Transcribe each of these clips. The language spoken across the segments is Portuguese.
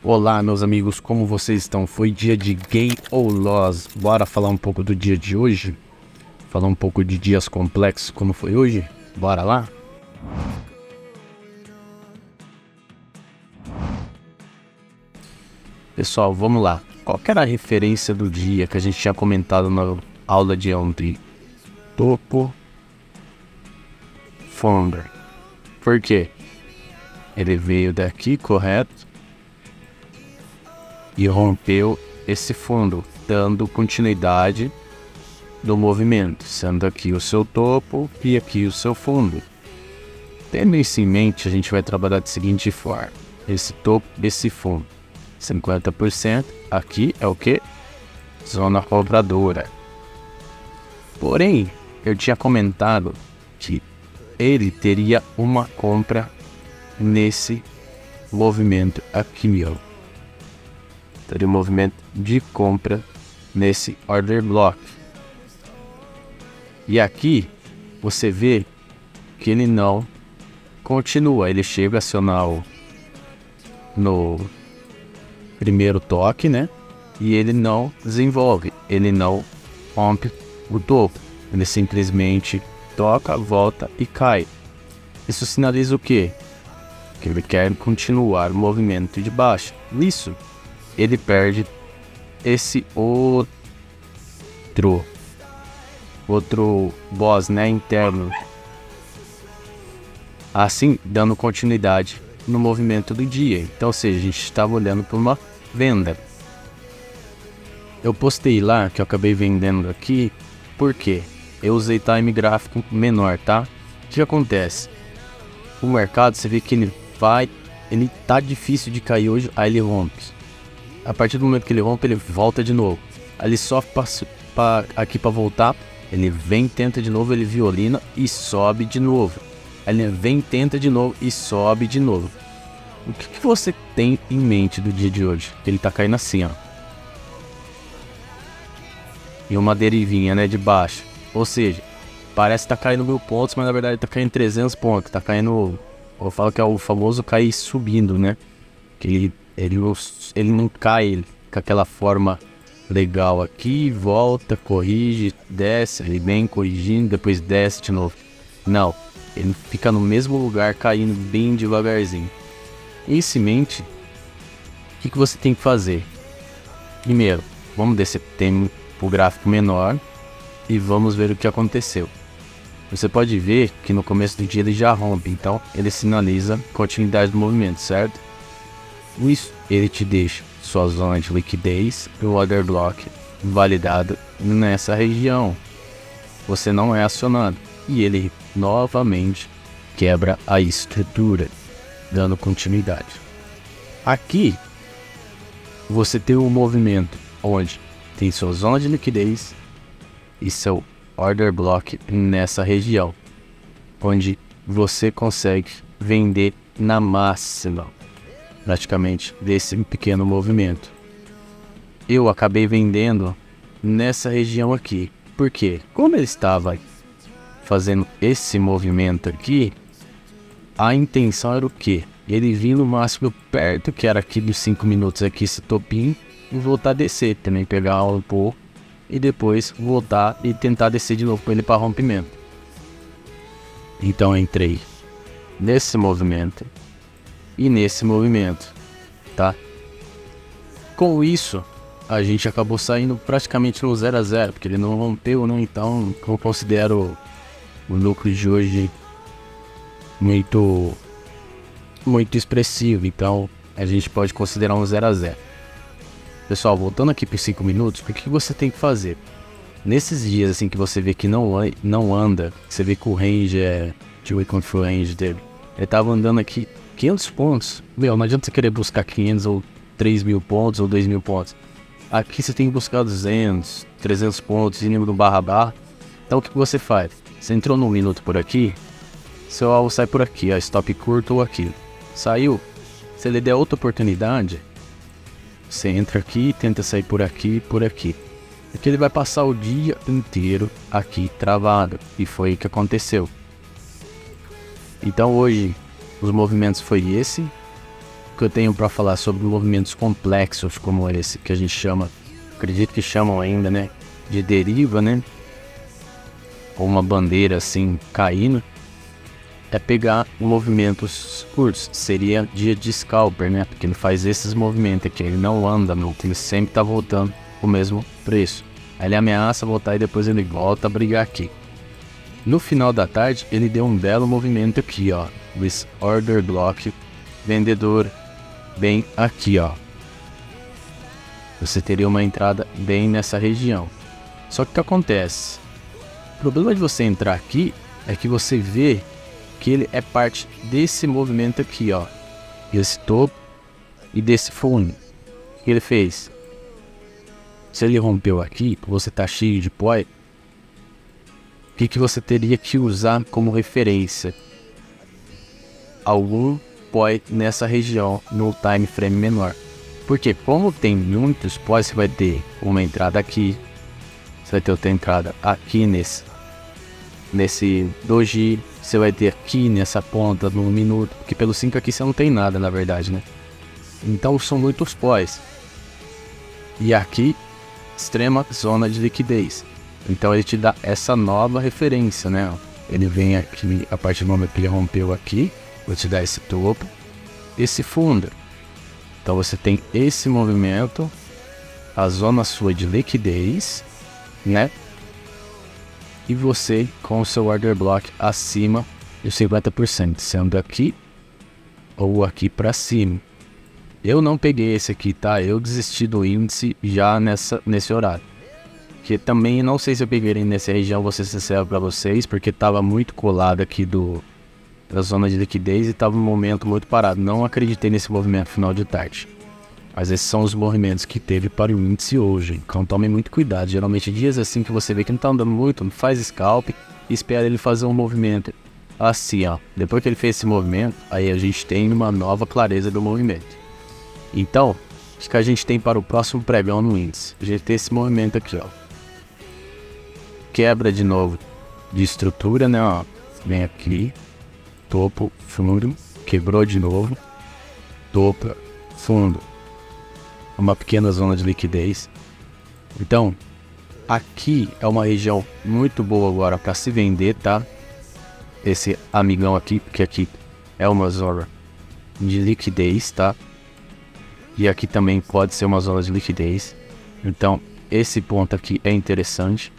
Olá, meus amigos, como vocês estão? Foi dia de Gain or Loss. Bora falar um pouco do dia de hoje? Falar um pouco de dias complexos como foi hoje? Bora lá? Pessoal, vamos lá. Qual que era a referência do dia que a gente tinha comentado na aula de ontem? Topo, fundo. Por quê? Ele veio daqui, correto? E rompeu esse fundo, dando continuidade do movimento, sendo aqui o seu topo e aqui o seu fundo. Tendo isso em mente, a gente vai trabalhar da seguinte forma: esse topo, esse fundo, 50%, aqui é o que? Zona compradora. Porém, eu tinha comentado que ele teria uma compra nesse movimento aqui, meu. Teria um movimento de compra nesse order block. E aqui você vê que ele não continua, ele chega a acionar no primeiro toque, né? E ele não desenvolve, ele não rompe o topo, ele simplesmente toca, volta e cai. Isso sinaliza o quê? Que ele quer continuar o movimento de baixa. Isso, ele perde esse outro boss, né, interno, assim dando continuidade no movimento do dia. Então, ou seja, a gente estava olhando para uma venda. Eu postei lá que eu acabei vendendo aqui, porque eu usei time gráfico menor, tá? O que acontece? O mercado, você vê que ele tá difícil de cair hoje, aí ele rompe. A partir do momento que ele rompe, ele volta de novo. Aí ele sofre aqui para voltar, ele vem, tenta de novo, ele violina e sobe de novo. Aí ele vem, tenta de novo e sobe de novo. O que você tem em mente do dia de hoje? Ele tá caindo assim, ó. E uma derivinha, né, de baixo. Ou seja, parece que tá caindo 1000 pontos, mas na verdade tá caindo 300 pontos. Tá caindo, eu falo que é o famoso cair subindo, né? Que ele não cai com aquela forma legal aqui, volta, corrige, desce, ele vem corrigindo, depois desce de novo. Não, ele fica no mesmo lugar, caindo bem devagarzinho. Isso em mente, o que você tem que fazer? Primeiro, vamos descer o gráfico menor e vamos ver o que aconteceu. Você pode ver que no começo do dia ele já rompe, então ele sinaliza continuidade do movimento, certo? Isso, ele te deixa sua zona de liquidez e o order block validado nessa região. Você não é acionado e ele novamente quebra a estrutura, dando continuidade. Aqui você tem um movimento onde tem sua zona de liquidez e seu order block nessa região, onde você consegue vender na máxima, praticamente, desse pequeno movimento. Eu acabei vendendo nessa região aqui. Por quê? Como ele estava fazendo esse movimento aqui, a intenção era o quê? Ele vir no máximo perto, que era aqui dos 5 minutos aqui, esse topinho, e voltar a descer, também pegar um pouco, e depois voltar e tentar descer de novo com ele para rompimento. Então eu entrei nesse movimento e nesse movimento, tá? Com isso, a gente acabou saindo praticamente no 0 a 0, porque ele não rompeu, né? Então eu considero o lucro de hoje muito expressivo, então a gente pode considerar um 0 a 0. Pessoal, voltando aqui para 5 minutos, o que você tem que fazer? Nesses dias assim que você vê que não anda, você vê que o range deixa eu ver quanto foi o range dele. Ele tava andando aqui 500 pontos. Meu, não adianta você querer buscar 500 ou 3.000 pontos ou 2.000 pontos. Aqui você tem que buscar 200, 300 pontos, indo no barra. Então o que você faz? Você entrou num minuto por aqui, seu alvo sai por aqui, ó, stop curto ou aqui. Saiu, se ele der outra oportunidade, você entra aqui e tenta sair por aqui e por aqui. Porque ele vai passar o dia inteiro aqui travado. E foi o que aconteceu. Então hoje os movimentos foi esse. que eu tenho para falar sobre movimentos complexos como esse, que a gente chama, acredito que chamam ainda, né, de deriva, né, ou uma bandeira assim caindo, é pegar movimentos curtos. Seria dia de scalper, né, porque ele faz esses movimentos aqui, ele não anda muito, ele sempre tá voltando o mesmo preço. Aí ele ameaça voltar e depois ele volta a brigar aqui. No final da tarde, ele deu um belo movimento aqui, ó, with order block, vendedor bem aqui, ó. Você teria uma entrada bem nessa região. Só que o que acontece? O problema de você entrar aqui é que você vê que ele é parte desse movimento aqui, ó, esse topo e desse fundo. O que ele fez? Se ele rompeu aqui, você tá cheio de poi, o que você teria que usar como referência? Algum poi nessa região no time frame menor. Porque como tem muitos poi, você vai ter uma entrada aqui, você vai ter outra entrada aqui nesse doji, você vai ter aqui nessa ponta no minuto, porque pelo 5 aqui você não tem nada, na verdade, né? Então são muitos pós. E aqui, extrema zona de liquidez. Então ele te dá essa nova referência, né? Ele vem aqui, a partir do momento que ele rompeu aqui, vou te dar esse topo, esse fundo. Então você tem esse movimento, a zona sua de liquidez, né? E você com o seu order block acima de 50%, sendo aqui ou aqui para cima. Eu não peguei esse aqui, tá? Eu desisti do índice já nesse horário. Que também não sei se eu peguei ele nessa região, vou ser sincero para vocês, porque tava muito colado aqui da zona de liquidez e tava um momento muito parado. Não acreditei nesse movimento final de tarde. Mas esses são os movimentos que teve para o índice hoje. Então tome muito cuidado. Geralmente dias assim que você vê que não tá andando muito, não faz scalp e espera ele fazer um movimento assim, ó. Depois que ele fez esse movimento, aí a gente tem uma nova clareza do movimento. Então, o que a gente tem para o próximo pregão no índice? A gente tem esse movimento aqui, ó. Quebra de novo de estrutura, né, ó. Vem aqui, topo, fundo, quebrou de novo, topo, fundo. Uma pequena zona de liquidez. Então, aqui é uma região muito boa agora para se vender, tá? Esse amigão aqui, porque aqui é uma zona de liquidez, tá? E aqui também pode ser uma zona de liquidez. Então, esse ponto aqui é interessante.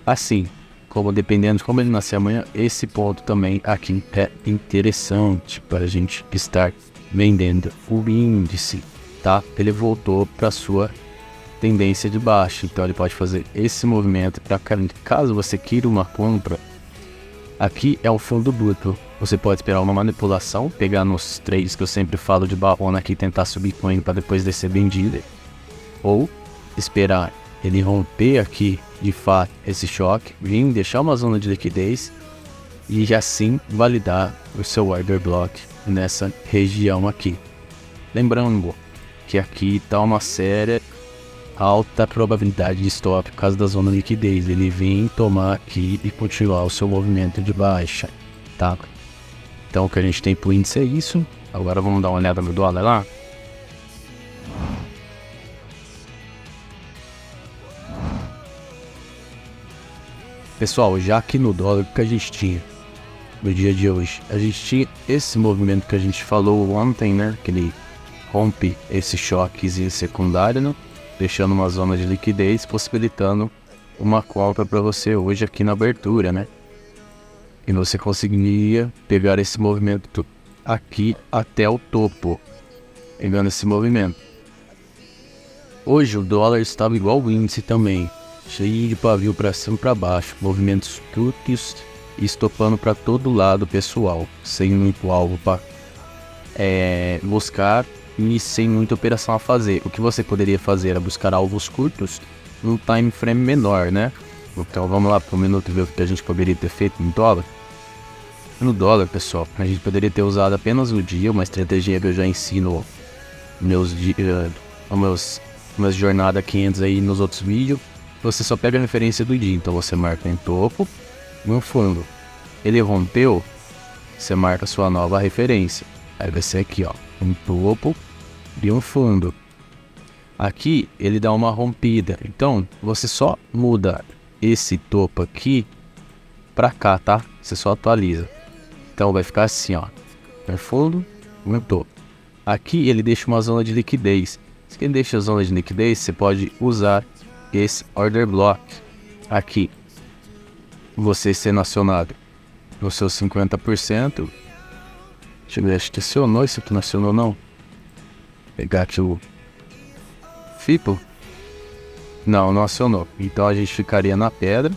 Assim, como dependendo de como ele nascer amanhã, esse ponto também aqui é interessante para a gente estar vendendo o índice, tá? Ele voltou para sua tendência de baixa, então ele pode fazer esse movimento para caso você queira uma compra. Aqui é o fundo duplo. Você pode esperar uma manipulação, pegar nos trades que eu sempre falo de barrona aqui e tentar subir com ele para depois descer vendida. Ou esperar ele romper aqui de fato esse choque, vir deixar uma zona de liquidez e assim validar o seu order block nessa região aqui. Lembrando que aqui está uma séria alta probabilidade de stop por causa da zona de liquidez. Ele vem tomar aqui e continuar o seu movimento de baixa, tá? Então o que a gente tem pro índice é isso. Agora vamos dar uma olhada no dólar lá. Pessoal, já aqui no dólar, o que a gente tinha no dia de hoje? A gente tinha esse movimento que a gente falou ontem, né? Que ele rompe esse choquezinho secundário, né? Deixando uma zona de liquidez, possibilitando uma compra para você hoje aqui na abertura, né? E você conseguiria pegar esse movimento aqui até o topo, pegando esse movimento. Hoje o dólar estava igual o índice também, cheio de pavio para cima e para baixo, movimentos curtos e estopando para todo lado, pessoal, sem muito alvo para buscar e sem muita operação a fazer. O que você poderia fazer é buscar alvos curtos num time frame menor, né? Então vamos lá para um minuto ver o que a gente poderia ter feito no dólar. No dólar, pessoal, a gente poderia ter usado apenas o dia, uma estratégia que eu já ensino meus jornada 500 aí nos outros vídeos. Você só pega a referência do dia, então você marca em topo, no fundo. Ele rompeu, você marca a sua nova referência. Aí vai ser aqui, ó. um topo e um fundo. Aqui ele dá uma rompida, então você só muda esse topo aqui pra cá, tá? Você só atualiza. Então vai ficar assim, ó, um fundo, um topo. Aqui ele deixa uma zona de liquidez. Se ele deixa a zona de liquidez, você pode usar esse order block aqui. Você sendo acionado no seu 50%. Deixa eu ver, acho que acionou. Isso aqui não acionou não. Vou pegar aqui o FIPO. Não acionou. Então a gente ficaria na pedra.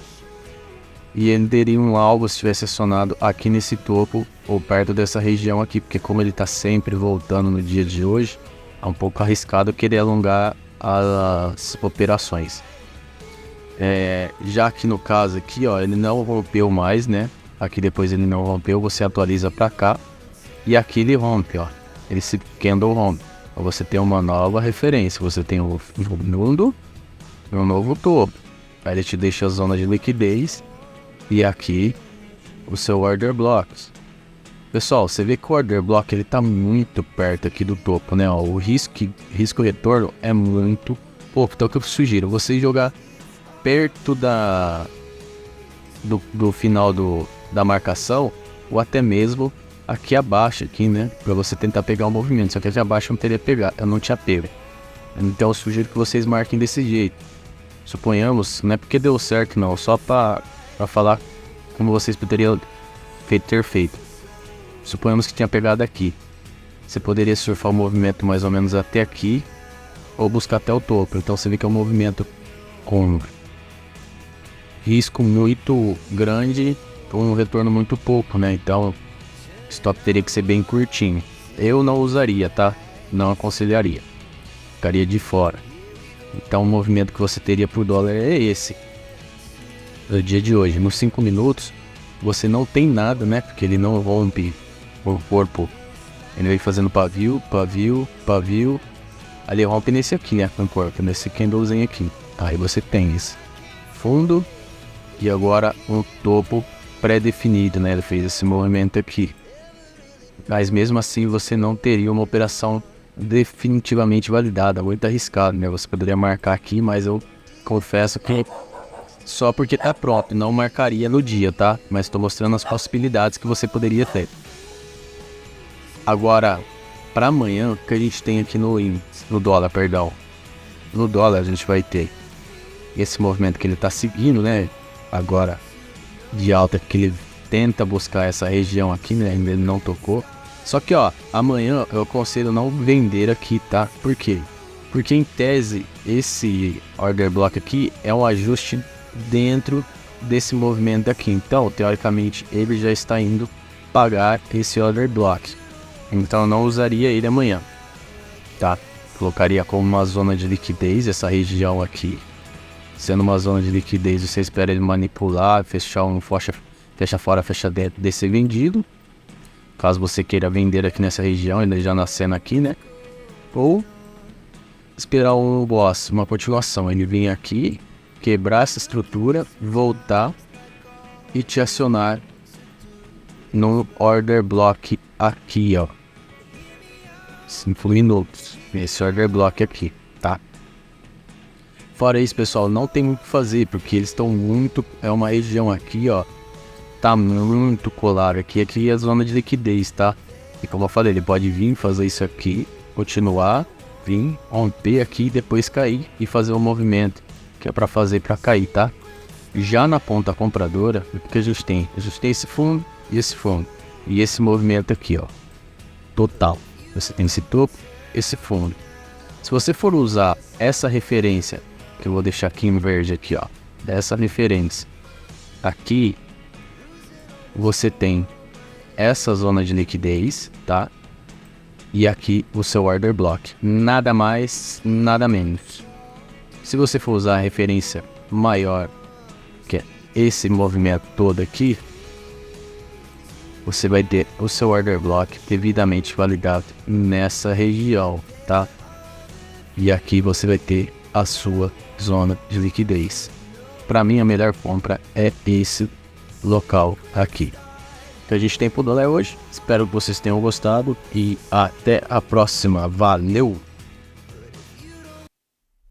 E ele teria um alvo se tivesse acionado aqui nesse topo ou perto dessa região aqui. Porque como ele está sempre voltando no dia de hoje, é um pouco arriscado querer alongar as operações. Já que no caso aqui, ó, ele não rompeu mais, né? Aqui depois ele não rompeu, você atualiza para cá. E aqui ele rompe, ó. Ele se candle rompe. Então você tem uma nova referência. Você tem o fundo e um novo topo. Aí ele te deixa a zona de liquidez. E aqui o seu order blocks. Pessoal, você vê que o order block ele tá muito perto aqui do topo, né? Ó, o risco retorno é muito pouco. Então o que eu sugiro? Você jogar perto do final da marcação, ou até mesmo aqui abaixo, aqui, né? Para você tentar pegar o movimento. Só que aqui abaixo eu não tinha pego. Então eu sugiro que vocês marquem desse jeito. Suponhamos, não é porque deu certo não, só para falar como vocês poderiam ter feito. Suponhamos que tinha pegado aqui. Você poderia surfar o movimento mais ou menos até aqui, ou buscar até o topo. Então você vê que é um movimento com risco muito grande por um retorno muito pouco, né? Então o stop teria que ser bem curtinho. Eu não usaria, tá? Não aconselharia. Ficaria de fora. Então o movimento que você teria pro dólar é esse. No dia de hoje, nos 5 minutos, você não tem nada, né? Porque ele não rompe o corpo. Ele vem fazendo pavio. Ali rompe nesse aqui, né? Com o corpo, nesse candlezinho aqui. Aí você tem esse fundo e agora um topo pré-definido, né? Ele fez esse movimento aqui. Mas mesmo assim você não teria uma operação definitivamente validada, muito arriscado, né? Você poderia marcar aqui, mas eu confesso que só porque tá pronto, não marcaria no dia, tá? Mas estou mostrando as possibilidades que você poderia ter. Agora, para amanhã, o que a gente tem aqui no dólar, perdão. No dólar a gente vai ter esse movimento que ele tá seguindo, né? Agora, de alta, que ele tenta buscar essa região aqui, né? Ainda ele não tocou. Só que, ó, amanhã eu aconselho não vender aqui, tá? Por quê? Porque em tese, esse order block aqui é um ajuste dentro desse movimento aqui. Então, teoricamente, ele já está indo pagar esse order block. Então, eu não usaria ele amanhã, tá? Colocaria como uma zona de liquidez essa região aqui. Sendo uma zona de liquidez, você espera ele manipular, fechar fecha fora, fecha dentro desse vendido. Caso você queira vender aqui nessa região, ele já nascendo aqui, né? Ou esperar um boss, uma continuação. Ele vir aqui, quebrar essa estrutura, voltar e te acionar no order block aqui, ó. 5 minutos. Esse order block aqui, tá? Fora isso, pessoal, não tem muito o que fazer, porque eles estão muito... É uma região aqui, ó. Tá muito colar aqui é a zona de liquidez, tá? E como eu falei, ele pode vir fazer isso aqui, continuar, vir, romper aqui e depois cair e fazer um movimento que é para fazer para cair, tá? Já na ponta compradora, o que a gente tem? A gente tem esse fundo e esse fundo. E esse movimento aqui, ó. Total. Você tem esse topo, esse fundo. Se você for usar essa referência, que eu vou deixar aqui em verde aqui, ó. Dessa referência. Aqui você tem essa zona de liquidez, tá? E aqui o seu order block. Nada mais, nada menos. Se você for usar a referência maior, que é esse movimento todo aqui, você vai ter o seu order block devidamente validado nessa região, tá? E aqui você vai ter a sua zona de liquidez. Para mim, a melhor compra é esse local aqui. que a gente tem pro dólar hoje. Espero que vocês tenham gostado e até a próxima. Valeu!